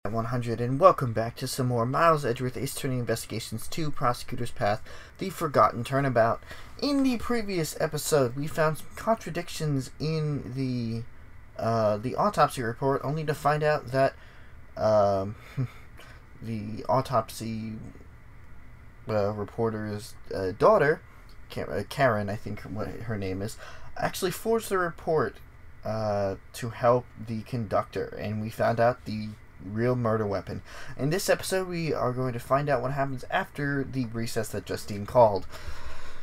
100, and welcome back to some more Miles Edgeworth Ace Attorney Investigations 2 Prosecutor's Path, The Forgotten Turnabout. In the previous episode, we found some contradictions in the autopsy report, only to find out that the autopsy reporter's daughter, Karen, I think what her name is, actually forged the report to help the conductor, and we found out the real murder weapon. In this episode, we are going to find out what happens after the recess that Justine called.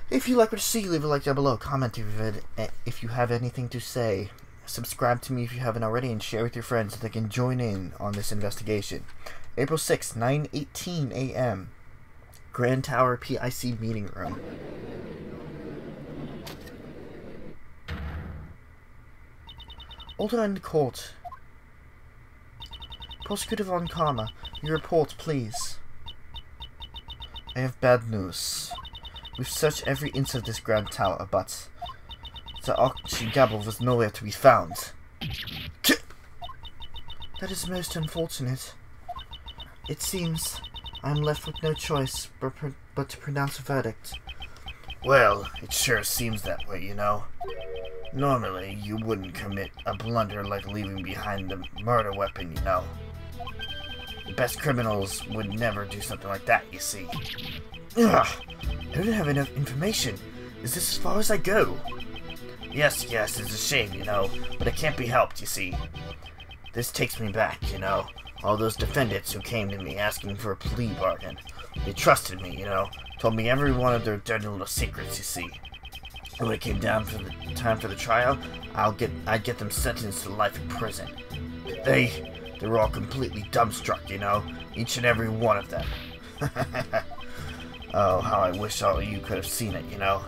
If you like what you see, leave a like down below, comment if you have anything to say, subscribe to me if you haven't already, and share with your friends so they can join in on this investigation. April 6th, 9:18 a.m. Grand Tower PIC meeting room. Order in the court. Prosecutor Von Karma, your report, please. I have bad news. We've searched every inch of this Grand Tower, but the auction gavel was nowhere to be found. That is most unfortunate. It seems I'm left with no choice but to pronounce a verdict. Well, it sure seems that way, you know. Normally, you wouldn't commit a blunder like leaving behind the murder weapon, you know. The best criminals would never do something like that, you see. Ugh! I don't have enough information. Is this as far as I go? Yes, it's a shame, you know, but it can't be helped, you see. This takes me back, you know. All those defendants who came to me asking for a plea bargain. They trusted me, you know. Told me every one of their dirty little secrets, you see. And when it came down for the time for the trial, I'd get them sentenced to life in prison. They were all completely dumbstruck, you know, each and every one of them. Oh, how I wish all of you could have seen it, you know.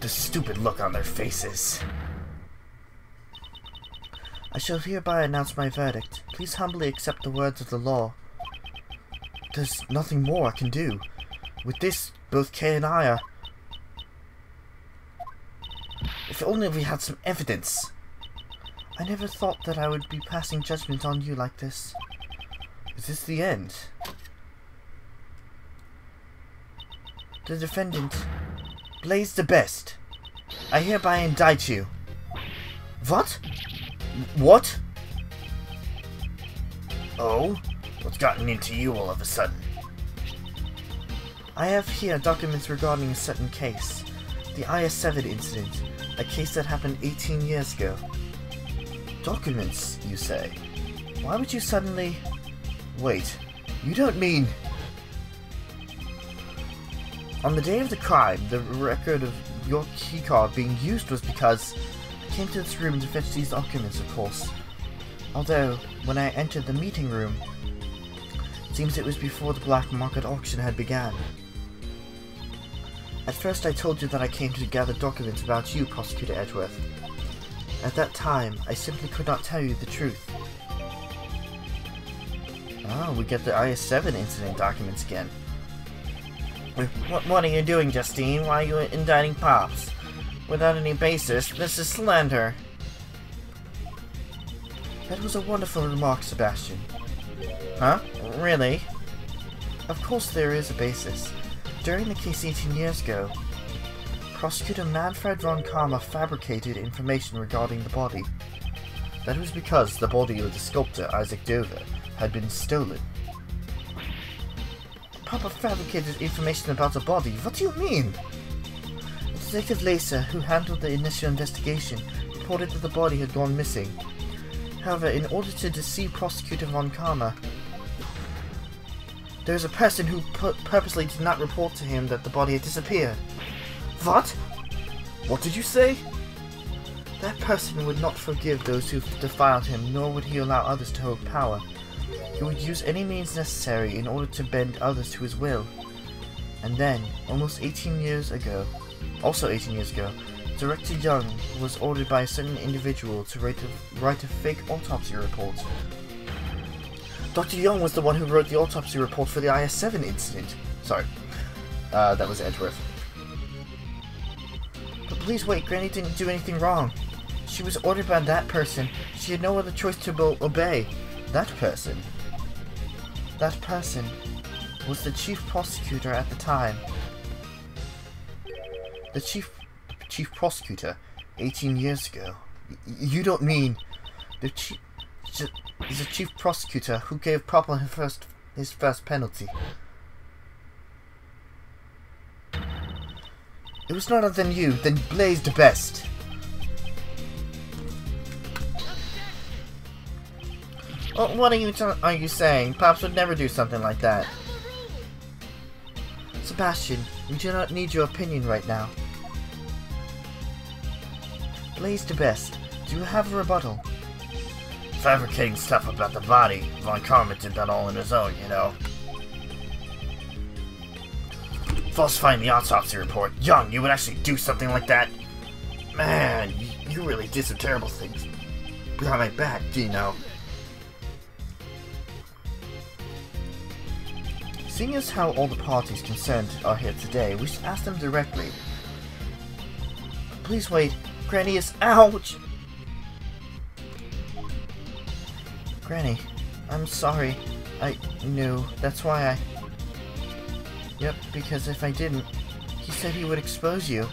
The stupid look on their faces. I shall hereby announce my verdict. Please humbly accept the words of the law. There's nothing more I can do. With this, both Kay and I are... If only we had some evidence. I never thought that I would be passing judgment on you like this. Is this the end? The defendant, Blaze the Best. I hereby indict you. What? What? Oh? What's gotten into you all of a sudden? I have here documents regarding a certain case. The IS-7 incident. A case that happened 18 years ago. Documents, you say? Why would you suddenly... Wait, you don't mean... On the day of the crime, the record of your keycard being used was because I came to this room to fetch these documents, of course. Although, when I entered the meeting room, it seems it was before the black market auction had begun. At first I told you that I came to gather documents about you, Prosecutor Edgeworth. At that time, I simply could not tell you the truth. Oh, we get the IS-7 incident documents again. What are you doing, Justine? Why are you indicting Pops? Without any basis, this is slander. That was a wonderful remark, Sebastian. Huh? Really? Of course there is a basis. During the case 18 years ago, Prosecutor Manfred von Karma fabricated information regarding the body. That was because the body of the sculptor Isaac Dover had been stolen. Papa fabricated information about the body? What do you mean? Detective Lacer, who handled the initial investigation, reported that the body had gone missing. However, in order to deceive Prosecutor von Karma, there was a person who purposely did not report to him that the body had disappeared. What? What did you say? That person would not forgive those who defiled him, nor would he allow others to hold power. He would use any means necessary in order to bend others to his will. And then, also 18 years ago, Director Young was ordered by a certain individual to write a fake autopsy report. Dr. Young was the one who wrote the autopsy report for the IS-7 incident. Sorry, that was Edgeworth. But please wait, Granny didn't do anything wrong. She was ordered by that person. She had no other choice to obey. That person? That person was the chief prosecutor at the time. The chief prosecutor 18 years ago. You don't mean the chief prosecutor who gave Papa his first penalty. It was none other than you, then Blaze DeWorst. Well, what are you saying? Pops would never do something like that. Sebastian, we do not need your opinion right now. Blaze DeWorst, do you have a rebuttal? Fabricating stuff about the body. Von Karma did that all on his own, you know. Falsifying the autopsy report. Young, you would actually do something like that? Man, you really did some terrible things behind my back, do you know? Seeing as how all the parties concerned are here today, we should ask them directly. Please wait. Granny is... Ouch! Granny, I'm sorry. I knew. That's why I... Yep, because if I didn't, he said he would expose you.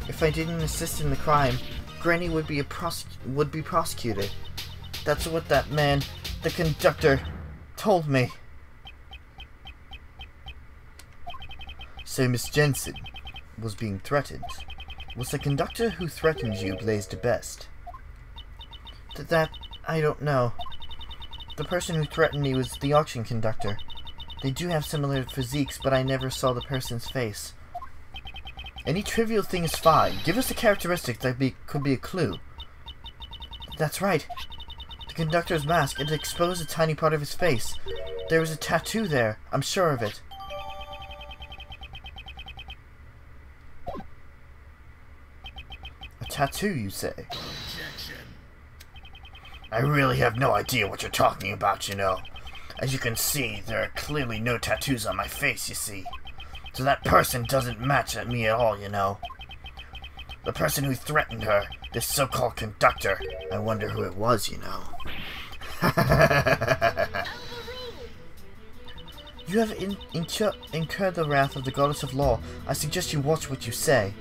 If I didn't assist in the crime, Granny would be prosecuted. That's what that man, the conductor, told me. So Miss Jensen was being threatened. Was the conductor who threatened you Blaze DeWorst? That I don't know. The person who threatened me was the auction conductor. They do have similar physiques, but I never saw the person's face. Any trivial thing is fine. Give us a characteristic that could be a clue. That's right. The conductor's mask, it exposed a tiny part of his face. There was a tattoo there. I'm sure of it. A tattoo, you say? I really have no idea what you're talking about, you know. As you can see, there are clearly no tattoos on my face, you see. So that person doesn't match at me at all, you know. The person who threatened her, this so-called conductor, I wonder who it was, you know. You have incurred the wrath of the Goddess of Law. I suggest you watch what you say.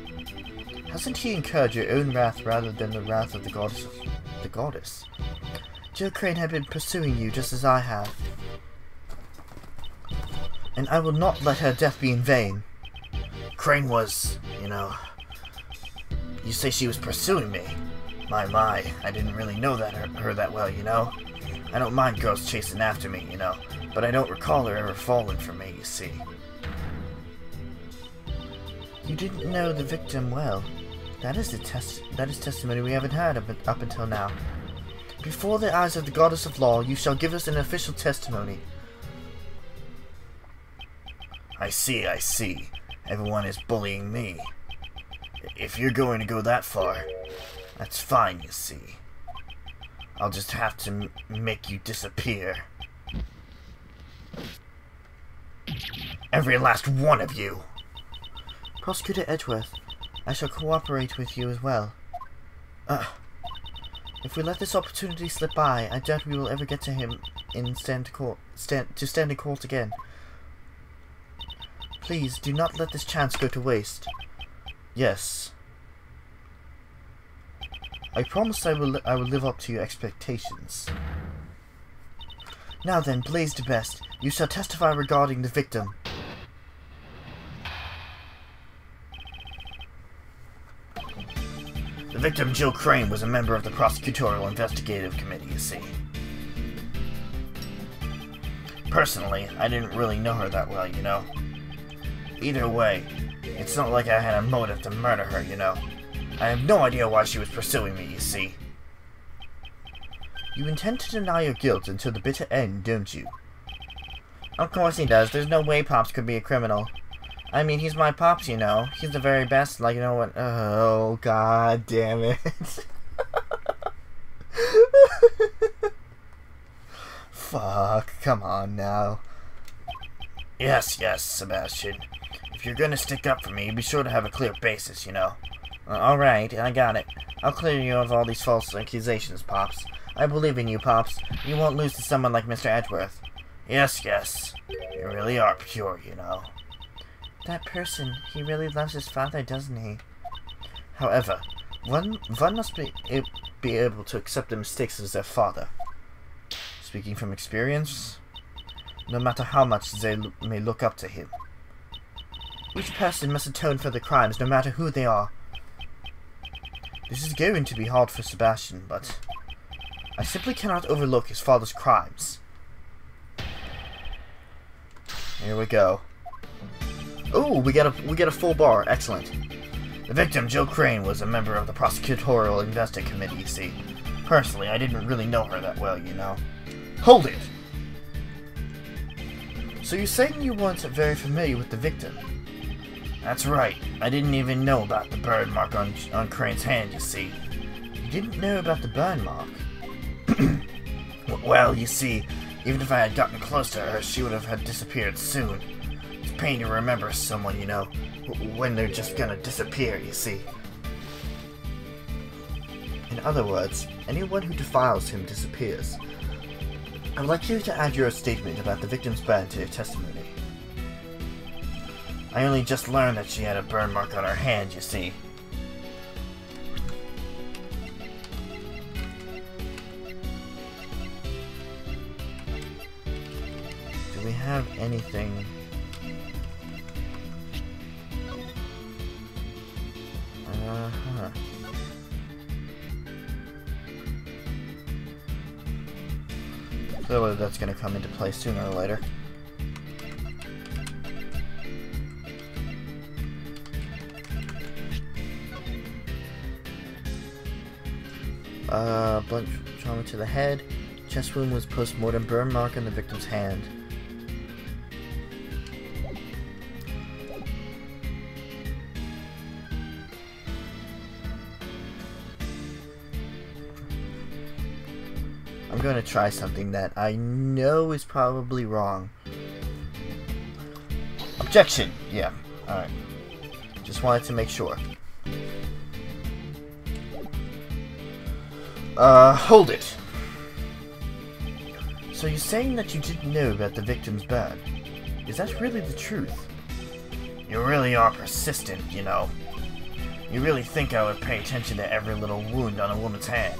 Hasn't he incurred your own wrath rather than the wrath of the Goddess? Jill Crane had been pursuing you just as I have. And I will not let her death be in vain. Crane was, you know... You say she was pursuing me? My, I didn't really know her that well, you know? I don't mind girls chasing after me, you know, but I don't recall her ever falling for me, you see. You didn't know the victim well. That is testimony we haven't heard up until now. Before the eyes of the Goddess of Law, you shall give us an official testimony. I see. Everyone is bullying me. If you're going to go that far, that's fine, you see. I'll just have to make you disappear. Every last one of you! Prosecutor Edgeworth, I shall cooperate with you as well. If we let this opportunity slip by, I doubt we will ever get to him and stand in court again. Please, do not let this chance go to waste. Yes. I promise I will live up to your expectations. Now then, Blaze DeWorst, you shall testify regarding the victim. The victim, Jill Crane, was a member of the Prosecutorial Investigative Committee, you see. Personally, I didn't really know her that well, you know. Either way, it's not like I had a motive to murder her, you know. I have no idea why she was pursuing me, you see. You intend to deny your guilt until the bitter end, don't you? Of course he does. There's no way Pops could be a criminal. I mean, he's my Pops, you know. He's the very best, like, you know what? Oh, god damn it. Fuck, come on now. Yes, Sebastian. If you're gonna stick up for me, be sure to have a clear basis, you know. Alright, I got it. I'll clear you of all these false accusations, Pops. I believe in you, Pops. You won't lose to someone like Mr. Edgeworth. Yes. You really are pure, you know. That person, he really loves his father, doesn't he? However, one must be able to accept their mistakes as their father. Speaking from experience, no matter how much they may look up to him. Each person must atone for their crimes, no matter who they are. This is going to be hard for Sebastian, but I simply cannot overlook his father's crimes. Here we go. Oh, we get a full bar. Excellent. The victim, Jill Crane, was a member of the Prosecutorial Investigation Committee, you see. Personally, I didn't really know her that well, you know. Hold it! So you're saying you weren't very familiar with the victim? That's right. I didn't even know about the burn mark on Crane's hand, you see. You didn't know about the burn mark? Well, you see, even if I had gotten close to her, she would have had disappeared soon. It's a pain to remember someone, you know, when they're just gonna disappear, you see. In other words, anyone who defiles him disappears. I'd like you to add your statement about the victim's burn to your testimony. I only just learned that she had a burn mark on her hand, you see. Do we have anything? Clearly that's going to come into play sooner or later. Blunt trauma to the head. Chest wound was post-mortem burn mark on the victim's hand. I'm going to try something that I know is probably wrong. Objection! Yeah, alright. Just wanted to make sure. Hold it! So you're saying that you didn't know about the victim's burn? Is that really the truth? You really are persistent, you know. You really think I would pay attention to every little wound on a woman's hand?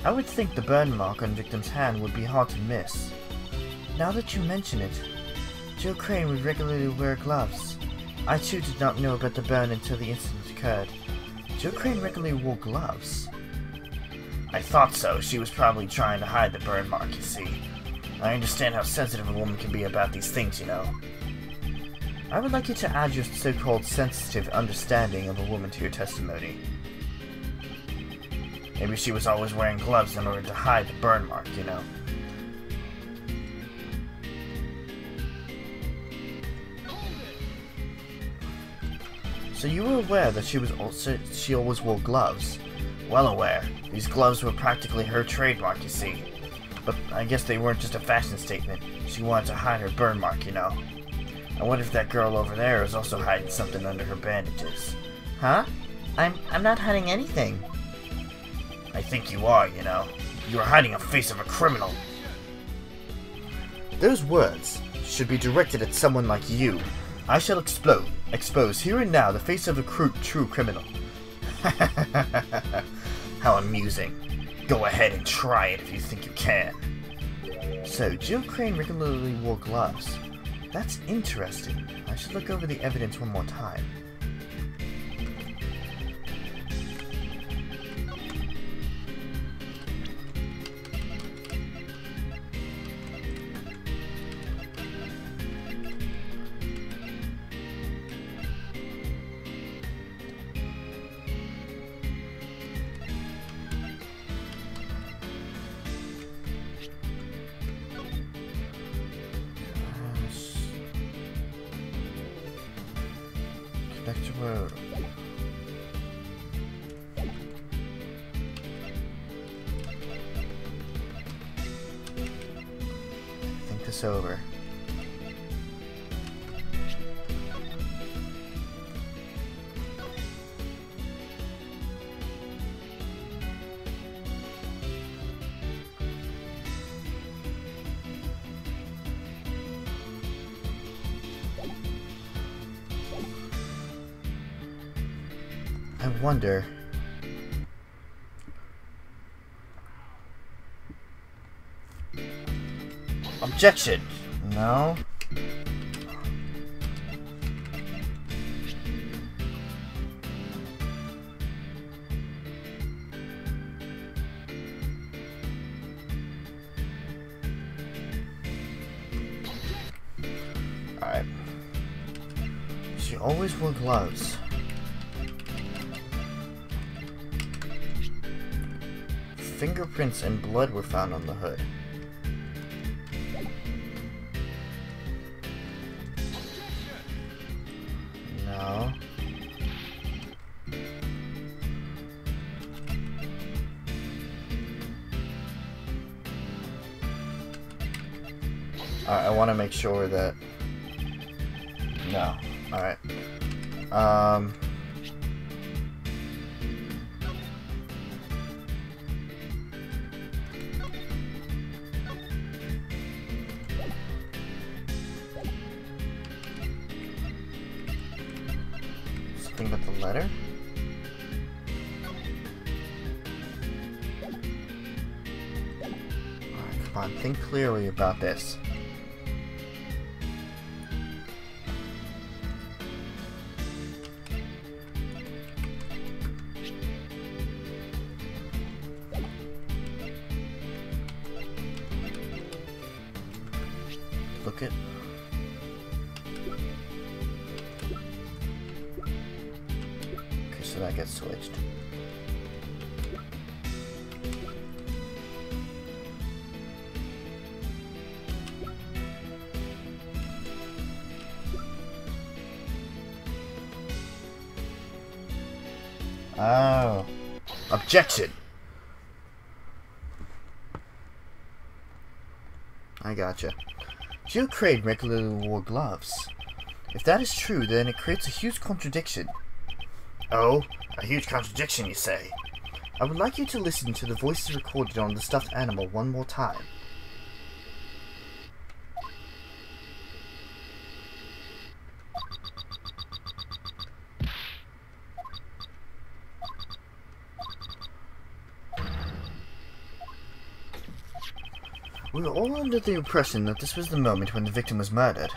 I would think the burn mark on victim's hand would be hard to miss. Now that you mention it, Jill Crane would regularly wear gloves. I too did not know about the burn until the incident occurred. Jill Crane regularly wore gloves. I thought so. She was probably trying to hide the burn mark, you see. I understand how sensitive a woman can be about these things, you know. I would like you to add your so-called sensitive understanding of a woman to your testimony. Maybe she was always wearing gloves in order to hide the burn mark, you know. So you were aware that she always wore gloves? Well aware. These gloves were practically her trademark, you see. But I guess they weren't just a fashion statement. She wanted to hide her burn mark, you know. I wonder if that girl over there is also hiding something under her bandages. Huh? I'm not hiding anything. I think you are, you know. You are hiding a face of a criminal. Those words should be directed at someone like you. I shall expose here and now the face of a true criminal. How amusing. Go ahead and try it if you think you can. So, Jill Crane regularly wore gloves. That's interesting. I should look over the evidence one more time. Edgeworth. Think this over. I wonder... Objection! No. Alright. She always wore gloves. Fingerprints and blood were found on the hood. No. Alright, I want to make sure that... No. Alright. Something about the letter? Alright, come on, think clearly about this. Look at... Okay, so that gets switched. Oh. Objection! I gotcha. Jill Crane regularly wore gloves. If that is true, then it creates a huge contradiction. Oh, a huge contradiction, you say? I would like you to listen to the voices recorded on the stuffed animal one more time. We were all under the impression that this was the moment when the victim was murdered.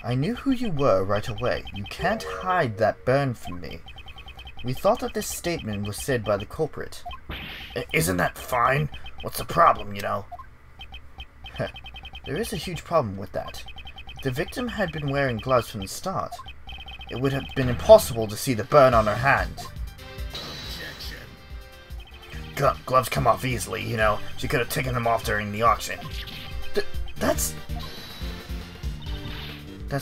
I knew who you were right away. You can't hide that burn from me. We thought that this statement was said by the culprit. Isn't that fine? What's the problem, you know? There is a huge problem with that. If the victim had been wearing gloves from the start, it would have been impossible to see the burn on her hand. Gloves come off easily, you know. She could have taken them off during the auction. That's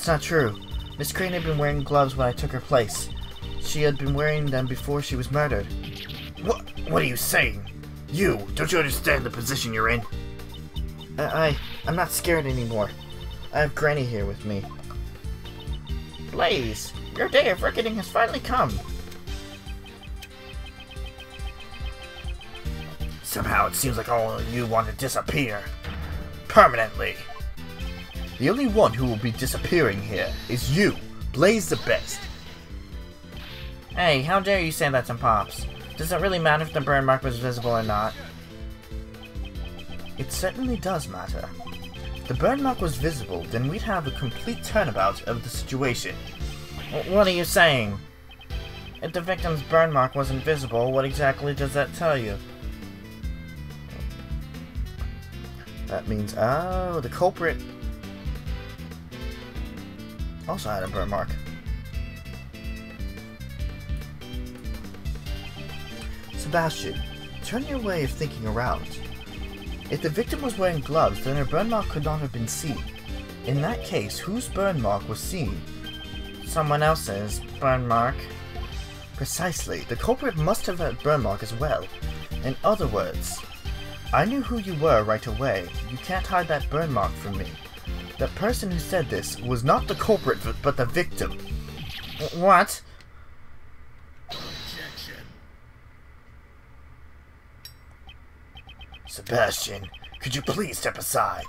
not true. Miss Crane had been wearing gloves when I took her place. She had been wearing them before she was murdered. What are you saying? Don't you understand the position you're in? I'm not scared anymore. I have Granny here with me. Blaze, your day of reckoning has finally come. Somehow it seems like all of you want to disappear. Permanently. The only one who will be disappearing here is you, Blaze the Best. Hey, how dare you say that to Pops? Does it really matter if the burn mark was visible or not? It certainly does matter. If the burn mark was visible, then we'd have a complete turnabout of the situation. What are you saying? If the victim's burn mark wasn't visible, what exactly does that tell you? That means, oh, the culprit also had a burn mark. Sebastian, turn your way of thinking around. If the victim was wearing gloves, then her burn mark could not have been seen. In that case, whose burn mark was seen? Someone else's burn mark. Precisely. The culprit must have a burn mark as well. In other words, I knew who you were right away. You can't hide that burn mark from me. The person who said this was not the culprit, but the victim. What? Sebastian, could you please step aside?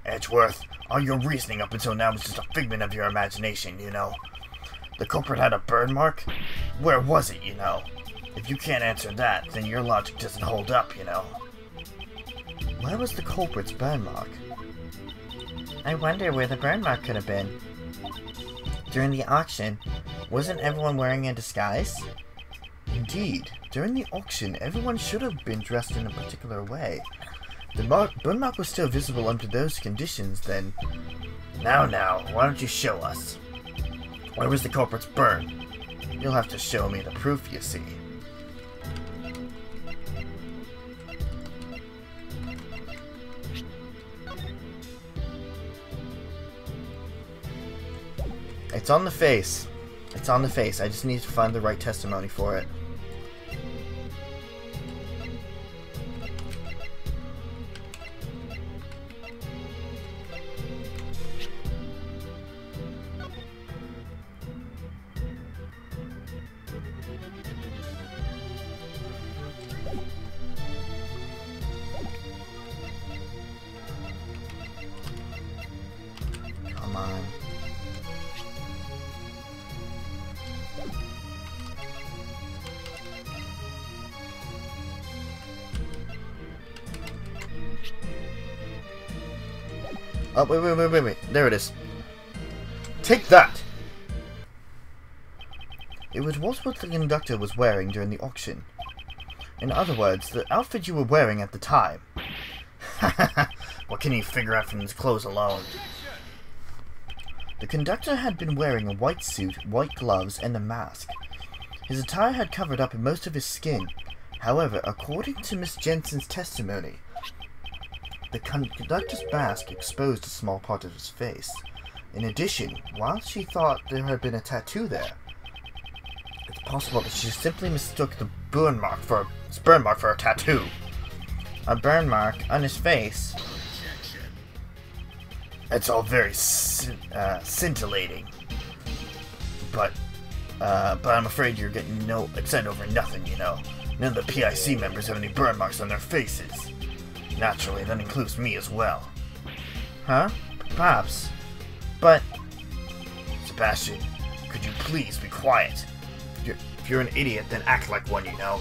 Edgeworth, all your reasoning up until now was just a figment of your imagination, you know. The culprit had a burn mark, Where was it, you know? If you can't answer that, then your logic doesn't hold up, you know? Where was the culprit's burn mark? I wonder where the burn mark could have been. During the auction, wasn't everyone wearing a disguise? Indeed, during the auction, everyone should have been dressed in a particular way. The burn mark was still visible under those conditions, then. Now, why don't you show us? Where was the culprit's burn? You'll have to show me the proof, you see. It's on the face. It's on the face. I just need to find the right testimony for it. Come on. Oh, wait. There it is. Take that! It was what the conductor was wearing during the auction. In other words, the outfit you were wearing at the time. What can you figure out from his clothes alone? The conductor had been wearing a white suit, white gloves, and a mask. His attire had covered up most of his skin. However, according to Miss Jensen's testimony, the conductor's mask exposed a small part of his face. In addition, while she thought there had been a tattoo there, it's possible that she simply mistook the burn mark for a tattoo. A burn mark on his face? It's all very scintillating. But I'm afraid you're getting excited over nothing, you know. None of the PIC members have any burn marks on their faces. Naturally, that includes me as well. Huh? Perhaps. But... Sebastian, could you please be quiet? If you're an idiot, then act like one, you know.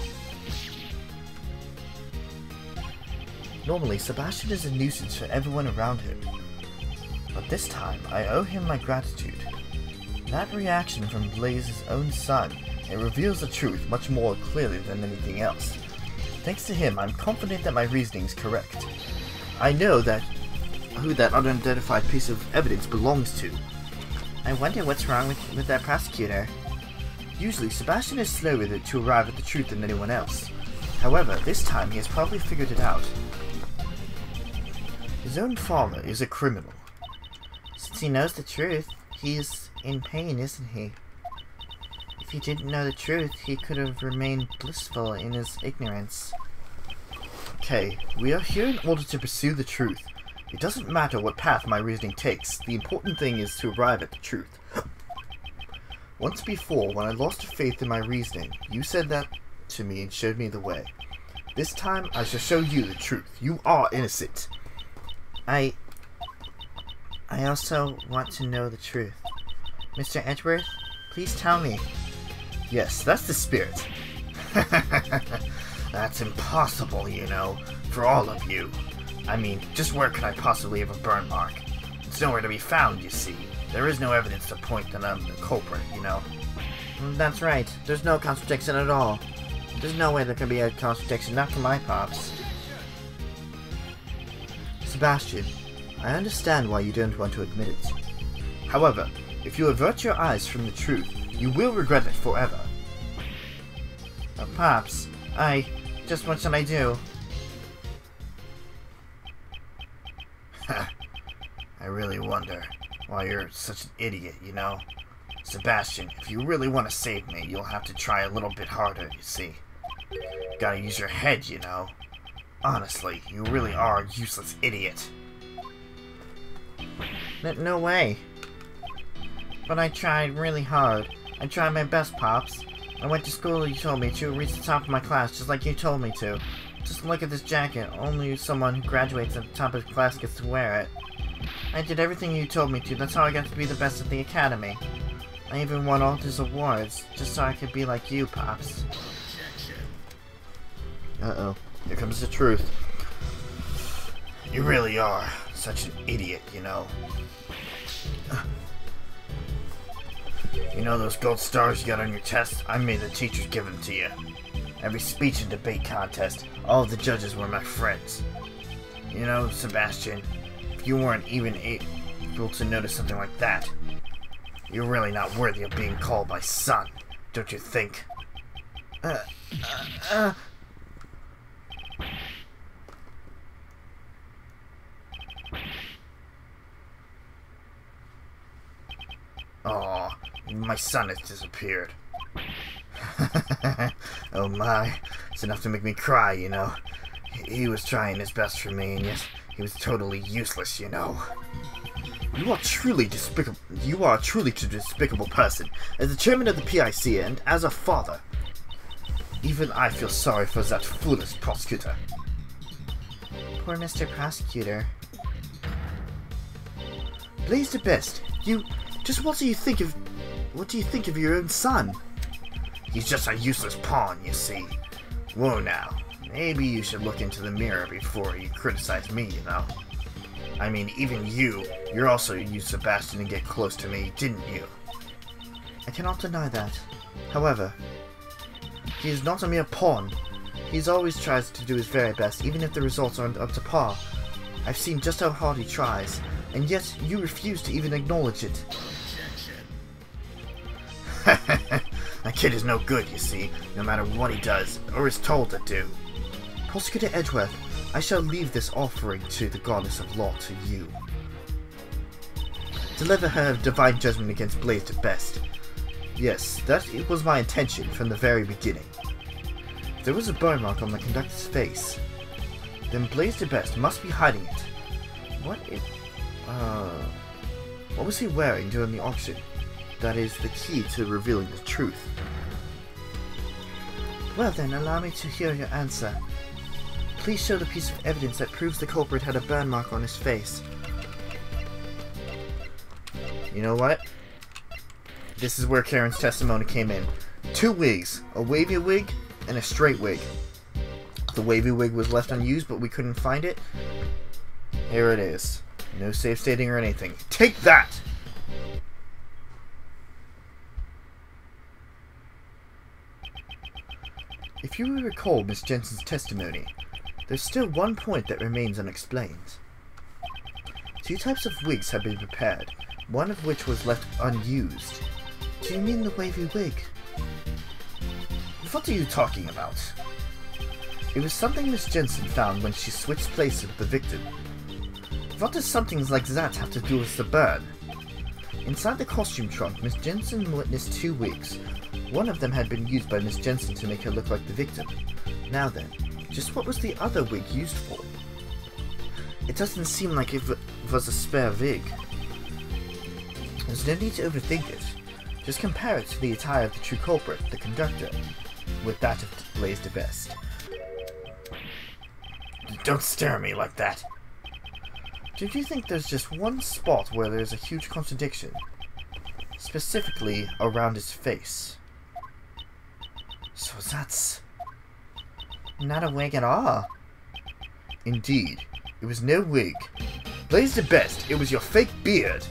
Normally, Sebastian is a nuisance for everyone around him. But this time, I owe him my gratitude. That reaction from Blaze's own son, it reveals the truth much more clearly than anything else. Thanks to him, I'm confident that my reasoning is correct. I know who that unidentified piece of evidence belongs to. I wonder what's wrong with that prosecutor. Usually, Sebastian is slower to arrive at the truth than anyone else. However, this time he has probably figured it out. His own father is a criminal. Since he knows the truth, he's in pain, isn't he? If he didn't know the truth, he could have remained blissful in his ignorance. Okay, we are here in order to pursue the truth. It doesn't matter what path my reasoning takes, the important thing is to arrive at the truth. Once before, when I lost faith in my reasoning, you said that to me and showed me the way. This time, I shall show you the truth. You are innocent. I also want to know the truth. Mr. Edgeworth, please tell me. Yes, that's the spirit. That's impossible, you know, for all of you. I mean, just where could I possibly have a burn mark? It's nowhere to be found, you see. There is no evidence to point that I'm the culprit, you know. That's right. There's no contradiction at all. There's no way there can be a contradiction, not for my pops. Sebastian, I understand why you don't want to admit it. However, if you avert your eyes from the truth, you will regret it forever. Pops, just what should I do? I really wonder why you're such an idiot, you know? Sebastian, if you really want to save me, you'll have to try a little bit harder, you see. Gotta use your head, you know? Honestly, you really are a useless idiot. No way. But I tried really hard. I tried my best, Pops. I went to school, you told me to, reach the top of my class, just like you told me to. Just look at this jacket. Only someone who graduates at the top of the class gets to wear it. I did everything you told me to. That's how I got to be the best at the academy. I even won all these awards, just so I could be like you, Pops. Uh-oh. Here comes the truth. You really are such an idiot, you know. You know those gold stars you got on your test? I made the teachers give them to you. Every speech and debate contest, all of the judges were my friends. You know, Sebastian, if you weren't even able to notice something like that, you're really not worthy of being called my son, don't you think? Aw, my son has disappeared. Oh my, it's enough to make me cry, you know. He was trying his best for me, and yet he was totally useless, you know. You are truly despicable. You are a truly despicable person. As the chairman of the PIC and as a father, even I feel sorry for that foolish prosecutor. Poor Mr. Prosecutor. Blaze the best. What do you think of your own son? He's just a useless pawn, you see. Whoa now. Maybe you should look into the mirror before you criticize me, you know. I mean, even you're also used Sebastian to get close to me, didn't you? I cannot deny that. However, he is not a mere pawn. He always tries to do his very best, even if the results aren't up to par. I've seen just how hard he tries, and yet you refuse to even acknowledge it. That kid is no good, you see, no matter what he does, or is told to do. Prosecutor Edgeworth, I shall leave this offering to the goddess of law to you. Deliver her divine judgment against Blaze the Best. Yes, that was my intention from the very beginning. If there was a burn mark on the conductor's face, then Blaze the Best must be hiding it. What was he wearing during the auction? That is the key to revealing the truth. Well then, allow me to hear your answer. Please show the piece of evidence that proves the culprit had a burn mark on his face. You know what? This is where Karen's testimony came in. 2 wigs. A wavy wig and a straight wig. The wavy wig was left unused, but we couldn't find it. Here it is. No safe stating or anything. Take that! If you will recall Miss Jensen's testimony, there's still one point that remains unexplained. 2 types of wigs have been prepared, one of which was left unused. Do you mean the wavy wig? What are you talking about? It was something Miss Jensen found when she switched places with the victim. What does something like that have to do with the burn? Inside the costume trunk, Miss Jensen witnessed 2 wigs. One of them had been used by Miss Jensen to make her look like the victim. Now then, just what was the other wig used for? It doesn't seem like it was a spare wig. There's no need to overthink it. Just compare it to the attire of the true culprit, the conductor, with that of Blaze the Best. Don't stare at me like that. Don't you think there's just one spot where there's a huge contradiction? Specifically, around his face. So that's not a wig at all. Indeed, it was no wig. Blaze the Best, it was your fake beard.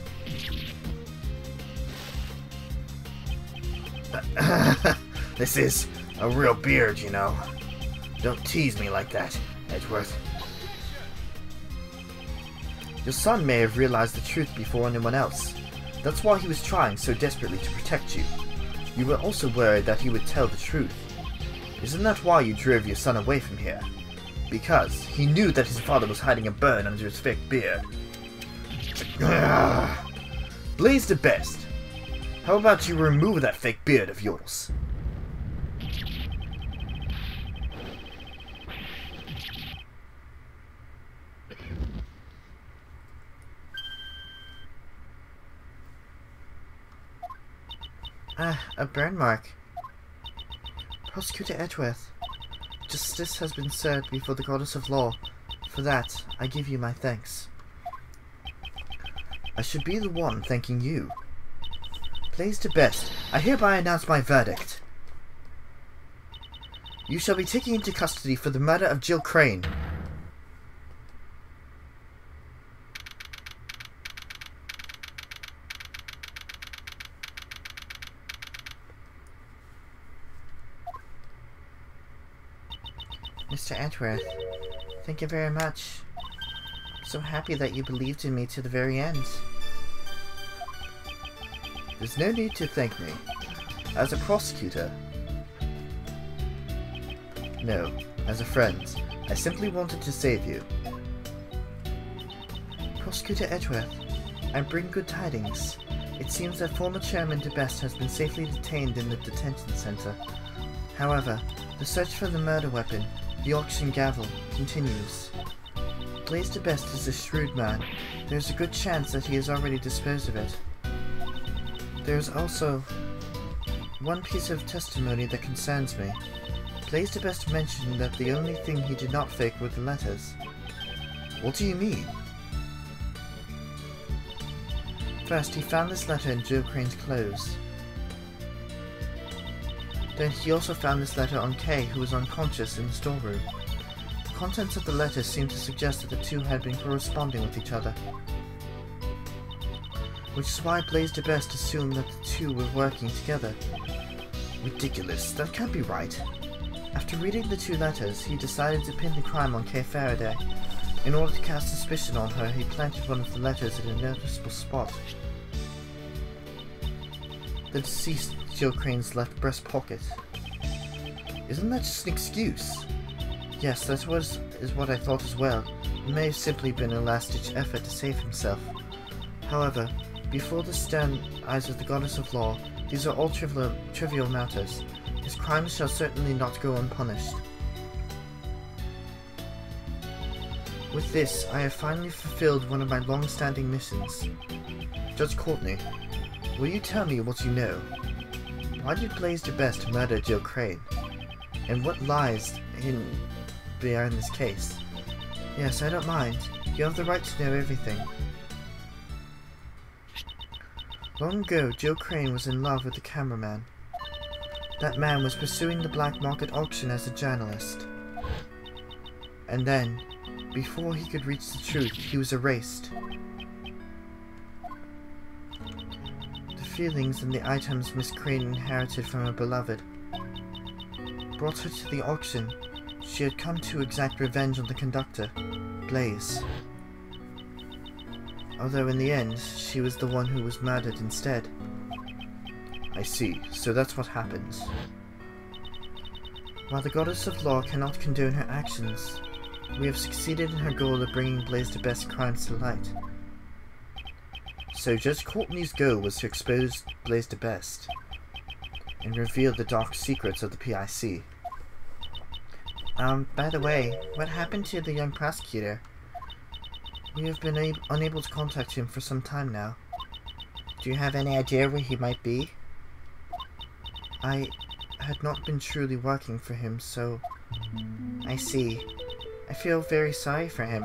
This is a real beard, you know. Don't tease me like that, Edgeworth. Your son may have realized the truth before anyone else. That's why he was trying so desperately to protect you. You were also worried that he would tell the truth. Isn't that why you drove your son away from here? Because he knew that his father was hiding a burn under his fake beard. Blaze the Best. How about you remove that fake beard of yours? A burn mark. Prosecutor Edgeworth, justice has been served before the goddess of law. For that, I give you my thanks. I should be the one thanking you. Blaze DeWorst, I hereby announce my verdict. You shall be taken into custody for the murder of Jill Crane. Mr. Edgeworth, thank you very much. I'm so happy that you believed in me to the very end. There's no need to thank me. As a prosecutor... No, as a friend. I simply wanted to save you. Prosecutor Edgeworth, I bring good tidings. It seems that former Chairman DeWorst has been safely detained in the detention center. However, the search for the murder weapon, the auction gavel, continues. Blaze DeWorst is a shrewd man. There's a good chance that he has already disposed of it. There's also one piece of testimony that concerns me. Blaze DeWorst mentioned that the only thing he did not fake were the letters. What do you mean? First, he found this letter in Jill Crane's clothes. Then he also found this letter on Kay, who was unconscious in the storeroom. The contents of the letter seemed to suggest that the two had been corresponding with each other. Which is why Blaze DeWorst assumed that the two were working together. Ridiculous, that can't be right. After reading the two letters, he decided to pin the crime on Kay Faraday. In order to cast suspicion on her, he planted one of the letters in a noticeable spot. The deceased Jill Crane's left breast pocket. Isn't that just an excuse? Yes, that is what I thought as well. It may have simply been a last-ditch effort to save himself. However, before the stern eyes of the Goddess of Law, these are all trivial matters. His crimes shall certainly not go unpunished. With this, I have finally fulfilled one of my long-standing missions. Judge Courtney, will you tell me what you know? Why did Blaze DeWorst murder Jill Crane? And what lies hidden behind this case? Yes, I don't mind. You have the right to know everything. Long ago, Jill Crane was in love with a cameraman. That man was pursuing the black market auction as a journalist. And then, before he could reach the truth, he was erased. The feelings and the items Miss Crane inherited from her beloved brought her to the auction. She had come to exact revenge on the conductor, Blaze. Although in the end, she was the one who was murdered instead. I see, so that's what happens. While the Goddess of Law cannot condone her actions, we have succeeded in her goal of bringing Blaze DeWorst's crimes to light. So Judge Courtney's goal was to expose Blaze DeWorst and reveal the dark secrets of the PIC. By the way, what happened to the young prosecutor? We have been unable to contact him for some time now. Do you have any idea where he might be? I had not been truly working for him, so... I see. I feel very sorry for him.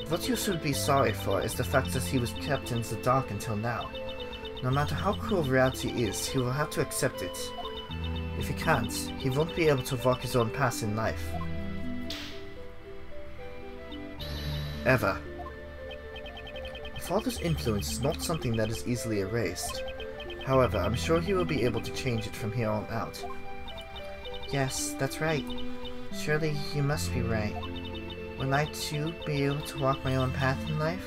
What you should be sorry for is the fact that he was kept in the dark until now. No matter how cruel reality is, he will have to accept it. If he can't, he won't be able to walk his own path in life. Ever. A father's influence is not something that is easily erased. However, I'm sure he will be able to change it from here on out. Yes, that's right. Surely you must be right. Will I too be able to walk my own path in life?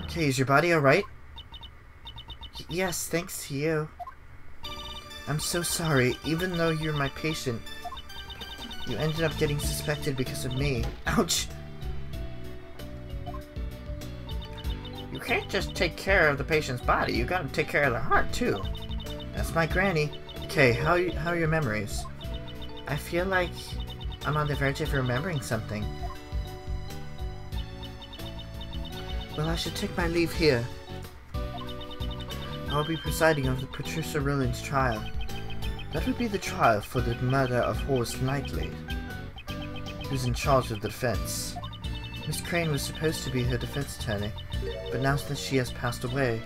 Okay, is your body alright? Yes, thanks to you. I'm so sorry, even though you're my patient. You ended up getting suspected because of me. Ouch! You can't just take care of the patient's body, you gotta take care of their heart too. That's my granny. Okay, how are your memories? I feel like I'm on the verge of remembering something. Well, I should take my leave here. I'll be presiding over Patricia Rowland's trial. That would be the trial for the murder of Horace Knightley, who's in charge of the defense. Miss Crane was supposed to be her defense attorney, but now that she has passed away,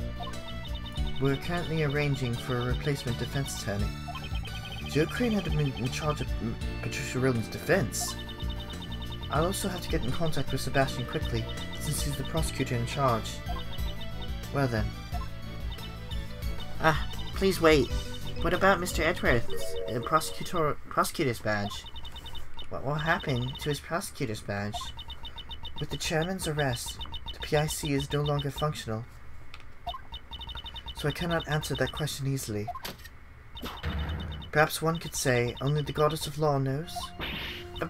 we're currently arranging for a replacement defense attorney. Joe Crane had been in charge of Patricia Rowland's defense. I'll also have to get in contact with Sebastian quickly, since he's the prosecutor in charge. Well then. Please wait. What about Mr. Edgeworth's prosecutor's badge? What will happen to his prosecutor's badge? With the chairman's arrest, the PIC is no longer functional, so I cannot answer that question easily. Perhaps one could say only the goddess of law knows?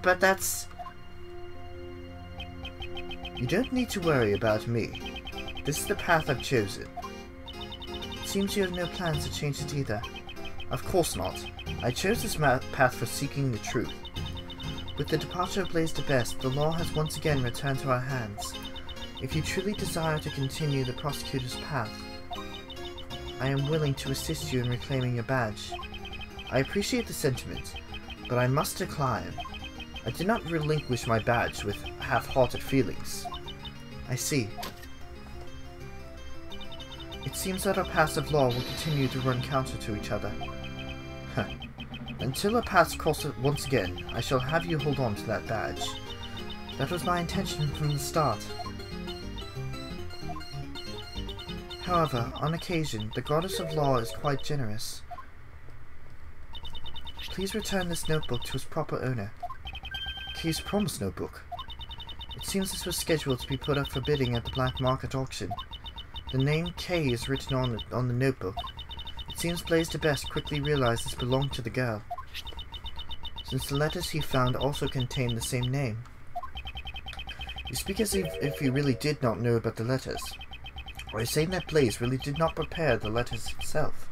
But that's... You don't need to worry about me. This is the path I've chosen. It seems you have no plans to change it either. Of course not. I chose this path for seeking the truth. With the departure of Blaise de Best, the law has once again returned to our hands. If you truly desire to continue the prosecutor's path, I am willing to assist you in reclaiming your badge. I appreciate the sentiment, but I must decline. I did not relinquish my badge with half-hearted feelings. I see. It seems that our paths of law will continue to run counter to each other. Until our paths cross once again, I shall have you hold on to that badge. That was my intention from the start. However, on occasion, the goddess of law is quite generous. Please return this notebook to its proper owner. Kay's promise notebook. It seems this was scheduled to be put up for bidding at the black market auction. The name Kay is written on the notebook. It seems Blaise de Best quickly realized this belonged to the girl, since the letters he found also contained the same name. You speak as if you really did not know about the letters. Or are you saying that Blaise really did not prepare the letters himself?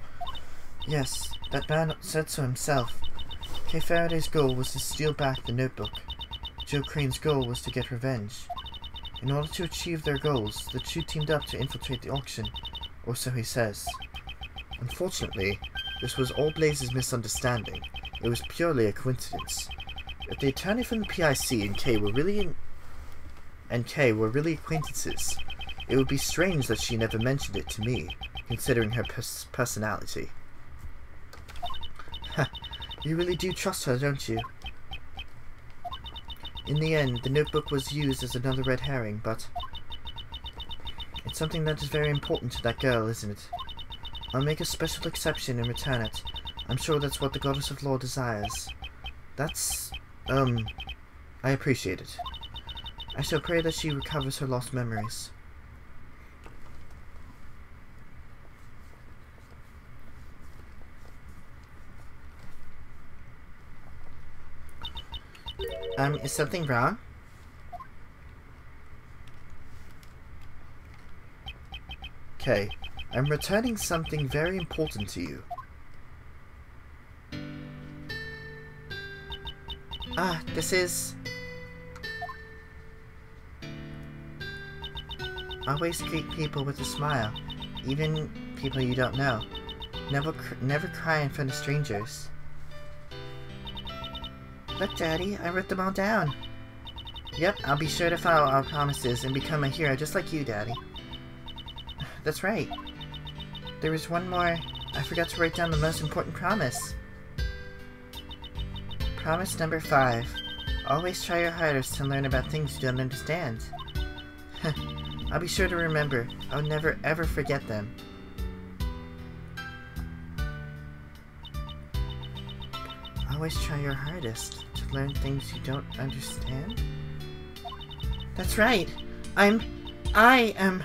Yes, that man said so himself. Kay Faraday's goal was to steal back the notebook. Joe Crane's goal was to get revenge. In order to achieve their goals, the two teamed up to infiltrate the auction, or so he says. Unfortunately, this was all Blaise's misunderstanding. It was purely a coincidence. If the attorney from the PIC and Kay were really acquaintances, it would be strange that she never mentioned it to me, considering her personality. You really do trust her, don't you? In the end, the notebook was used as another red herring, but it's something that is very important to that girl, isn't it? I'll make a special exception and return it. I'm sure that's what the goddess of law desires. That's, I appreciate it. I shall pray that she recovers her lost memories. Is something wrong? Okay, I'm returning something very important to you. This is... Always greet people with a smile, even people you don't know. Never cry in front of strangers. Look, Daddy, I wrote them all down. Yep, I'll be sure to follow our promises and become a hero just like you, Daddy. That's right. There was one more. I forgot to write down the most important promise. Promise number 5. Always try your hardest to learn about things you don't understand. I'll be sure to remember. I'll never ever forget them. Always try your hardest to learn things you don't understand? That's right! I am...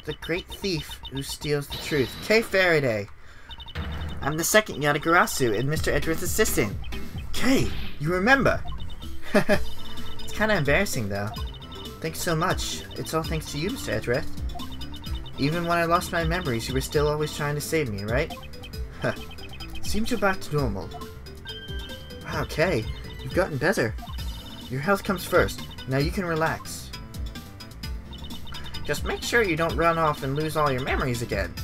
the great thief who steals the truth. Kay Faraday! I'm the second Yatagarasu and Mr. Edgeworth's assistant. Kay, you remember? It's kinda embarrassing though. Thanks so much. It's all thanks to you, Mr. Edgeworth. Even when I lost my memories, you were still always trying to save me, right? Seems you're back to normal. Wow, Kay, you've gotten better. Your health comes first. Now you can relax. Just make sure you don't run off and lose all your memories again.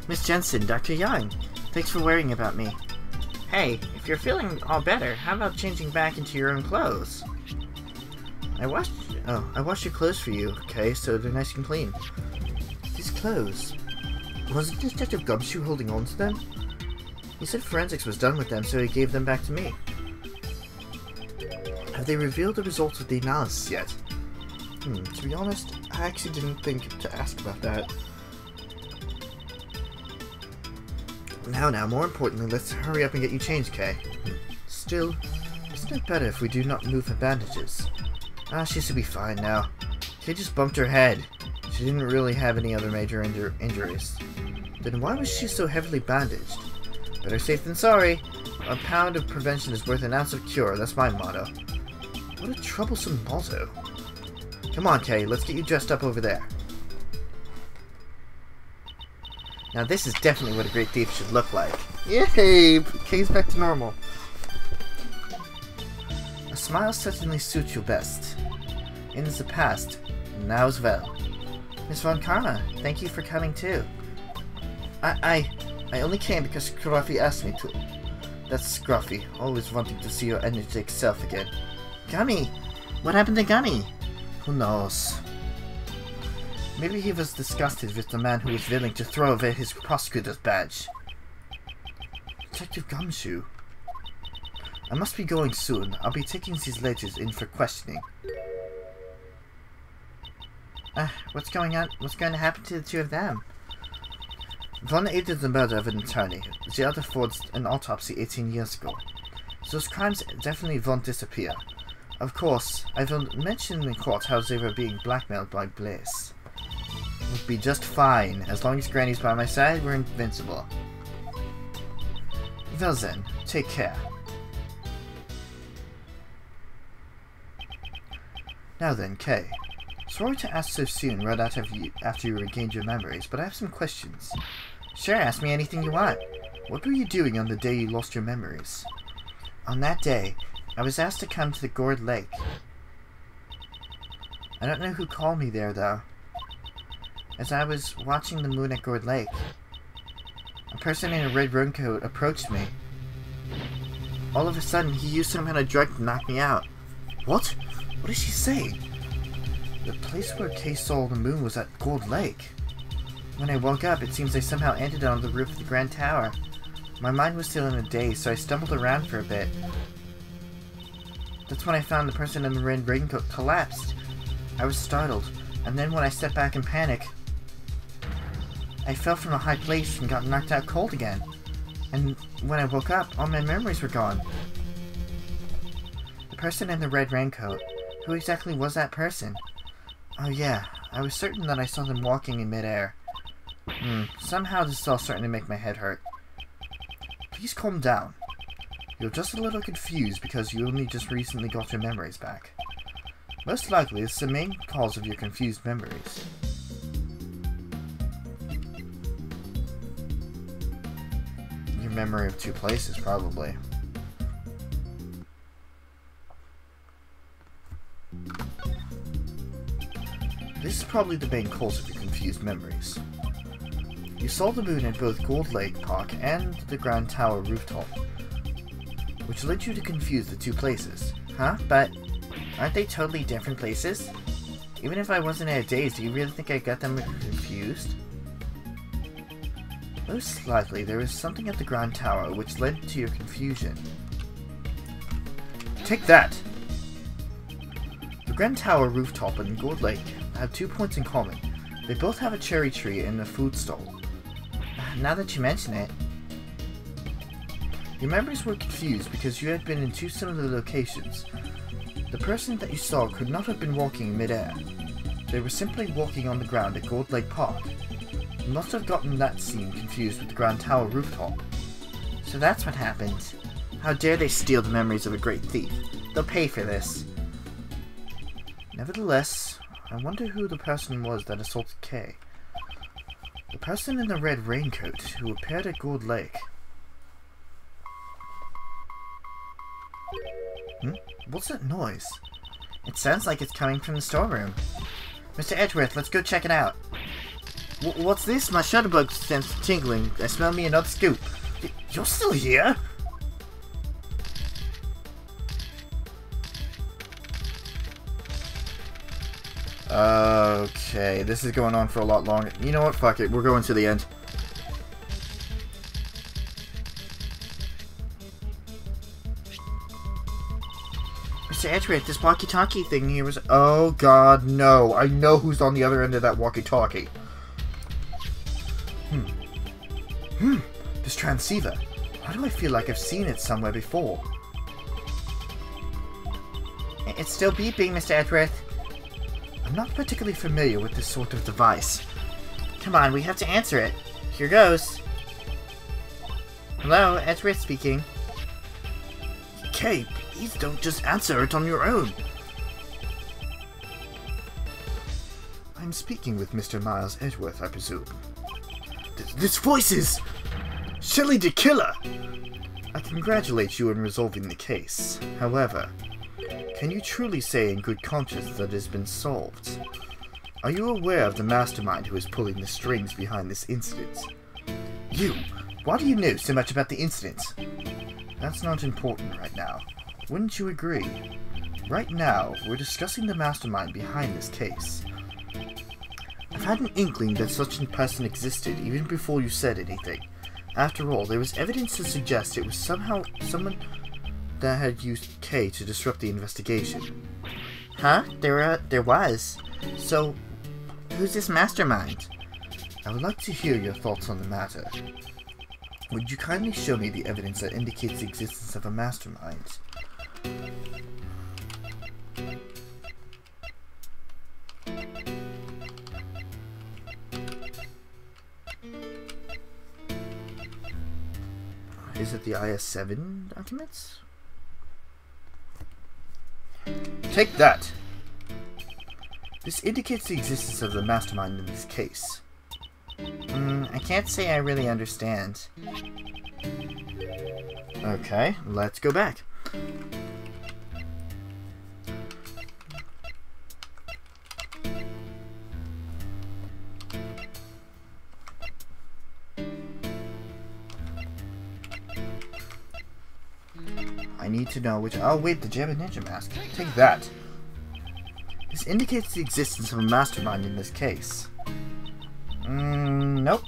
Miss Jensen, Dr. Young, thanks for worrying about me. Hey, if you're feeling all better, how about changing back into your own clothes? I washed your clothes for you, okay, so they're nice and clean. These clothes? Wasn't Detective Gumshoe holding on to them? He said forensics was done with them, so he gave them back to me. Have they revealed the results of the analysis yet? To be honest, I actually didn't think to ask about that. Now, more importantly, let's hurry up and get you changed, Kay. Still, isn't it better if we do not move her bandages? She should be fine now. Kay just bumped her head. She didn't really have any other major injuries. Then why was she so heavily bandaged? Better safe than sorry. A pound of prevention is worth an ounce of cure, that's my motto. What a troublesome motto. Come on, Kay, let's get you dressed up over there. Now this is definitely what a great thief should look like. Yay! Kay's back to normal. A smile certainly suits you best. In the past, now as well. Miss Von Karma, thank you for coming too. I only came because Scruffy asked me to. That's Scruffy, always wanting to see your energetic self again. Gummy! What happened to Gummy? Who knows? Maybe he was disgusted with the man who was willing to throw away his prosecutor's badge. Detective Gumshoe. I must be going soon. I'll be taking these ladies in for questioning. What's going on? What's going to happen to the two of them? One aided the murder of an attorney. The other forged an autopsy 18 years ago. Those crimes definitely won't disappear. Of course, I will mention in court how they were being blackmailed by Blaze. Would be just fine. As long as Granny's by my side, we're invincible. Well then, take care. Now then, Kay. Sorry to ask so soon, right after you regained your memories, but I have some questions. Sure, ask me anything you want. What were you doing on the day you lost your memories? On that day, I was asked to come to the Gourd Lake. I don't know who called me there, though. As I was watching the moon at Gourd Lake, a person in a red raincoat approached me. All of a sudden, he used some kind of drug to knock me out. What? What is she saying? The place where Kay saw the moon was at Gold Lake. When I woke up, it seems I somehow ended on the roof of the Grand Tower. My mind was still in a daze, so I stumbled around for a bit. That's when I found the person in the red raincoat collapsed. I was startled, and then when I stepped back in panic, I fell from a high place and got knocked out cold again. And when I woke up, all my memories were gone. The person in the red raincoat, who exactly was that person? Oh yeah, I was certain that I saw them walking in midair. Somehow this is all starting to make my head hurt. Please calm down. You're just a little confused because you only just recently got your memories back. Most likely, it's the main cause of your confused memories. Your memory of two places, probably. This is probably the main cause of your confused memories. You saw the moon at both Gold Lake Park and the Grand Tower rooftop, which led you to confuse the two places. Huh? But aren't they totally different places? Even if I wasn't in a daze, do you really think I got them confused? Most likely, there was something at the Grand Tower which led to your confusion. Take that! The Grand Tower rooftop and Gold Lake have 2 points in common. They both have a cherry tree and a food stall. Now that you mention it, your memories were confused because you had been in two similar locations. The person that you saw could not have been walking in midair. They were simply walking on the ground at Gold Lake Park. You must have gotten that scene confused with the Grand Tower rooftop. So that's what happened. How dare they steal the memories of a great thief? They'll pay for this. Nevertheless, I wonder who the person was that assaulted Kay. The person in the red raincoat who appeared at Gold Lake. What's that noise? It sounds like it's coming from the storeroom. Mr. Edgeworth, let's go check it out. What's this? My shutterbug sense tingling. I smell me another scoop. You're still here? Okay, this is going on for a lot longer. You know what? Fuck it. We're going to the end. Mr. Edgeworth, this walkie-talkie thing here was... Oh, God, no. I know who's on the other end of that walkie-talkie. This transceiver. Why do I feel like I've seen it somewhere before? It's still beeping, Mr. Edgeworth. I'm not particularly familiar with this sort of device. Come on, we have to answer it. Here goes. Hello, Edgeworth speaking. Kay, please don't just answer it on your own. I'm speaking with Mr. Miles Edgeworth, I presume. This voice is... Shelley the Killer! I congratulate you on resolving the case. However, can you truly say in good conscience that it has been solved? Are you aware of the mastermind who is pulling the strings behind this incident? You? Why do you know so much about the incident? That's not important right now. Wouldn't you agree? Right now, we're discussing the mastermind behind this case. I've had an inkling that such a person existed even before you said anything. After all, there was evidence to suggest it was somehow someone that had used K to disrupt the investigation. Huh? There was. So, who's this mastermind? I would like to hear your thoughts on the matter. Would you kindly show me the evidence that indicates the existence of a mastermind? Is it the IS-7 documents? Take that! This indicates the existence of the mastermind in this case. I can't say I really understand. Okay, let's go back. I need to know which... Oh wait, the Jabba Ninja Mask. Take that. This indicates the existence of a mastermind in this case. Nope.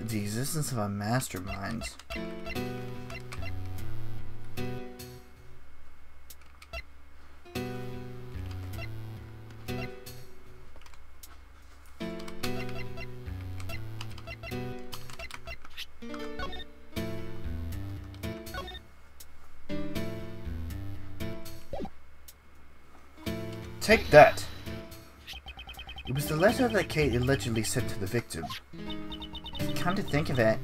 The existence of a mastermind. Take that! It was the letter that Kate allegedly sent to the victim. Come to think of it,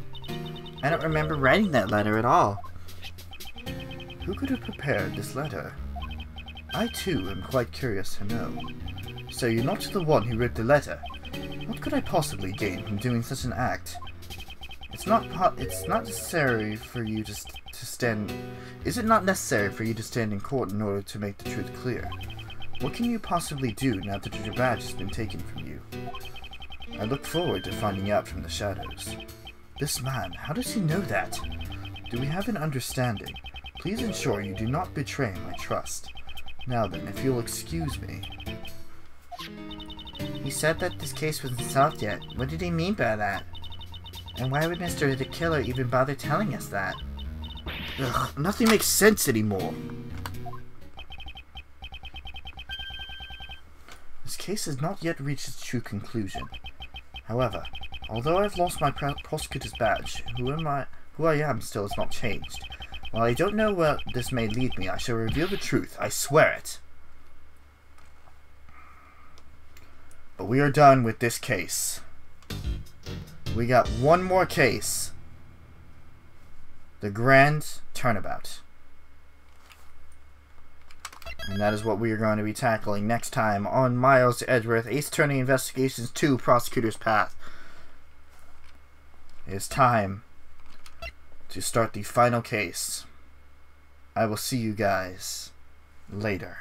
I don't remember writing that letter at all. Who could have prepared this letter? I too am quite curious to know. So you're not the one who wrote the letter. What could I possibly gain from doing such an act? It's not necessary for you to stand... Is it not necessary for you to stand in court in order to make the truth clear? What can you possibly do now that your badge has been taken from you? I look forward to finding out from the shadows. This man, how does he know that? Do we have an understanding? Please ensure you do not betray my trust. Now then, if you'll excuse me. He said that this case wasn't solved yet. What did he mean by that? And why would Mr. the Killer even bother telling us that? Ugh, nothing makes sense anymore. This case has not yet reached its true conclusion. However, Although I've lost my prosecutor's badge, who I am still has not changed. While I don't know where this may lead me, I shall reveal the truth. I swear it. But we are done with this case. We got one more case. The Grand Turnabout. And that is what we are going to be tackling next time on Miles to Edgeworth, Ace Attorney Investigations 2, Prosecutor's Path. It is time to start the final case. I will see you guys later.